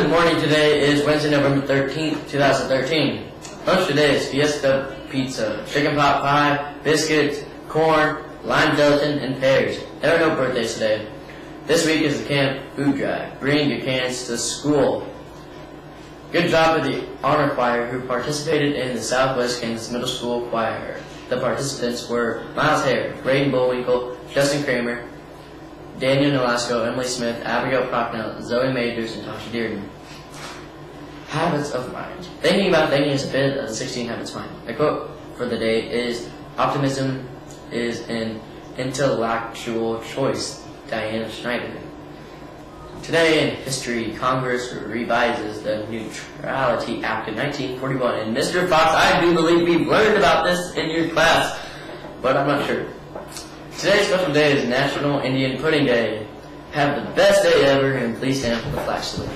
Good morning. Today is Wednesday, November 13th, 2013. Lunch today is Fiesta pizza, chicken pot pie, biscuits, corn, lime gelatin, and pears. There are no birthdays today. This week is the camp food drive. Bring your cans to school. Good job with the honor choir who participated in the Southwest Kansas Middle School Choir. The participants were Miles Hare, Braden Bullwinkle, Justin Kramer, Daniel Nolasco, Emily Smith, Abigail Procknell, Zoe Majors, and Tasha Dearden. Habits of mind. Thinking about thinking is a bit of the 16 Habits mind. The quote for the day is, "Optimism is an intellectual choice." Diana Schneider. Today in history, Congress revises the Neutrality Act of 1941. And Mr. Fox, I do believe we've learned about this in your class, but I'm not sure. Today's special day is National Indian Pudding Day. Have the best day ever, and please stand for the flag salute.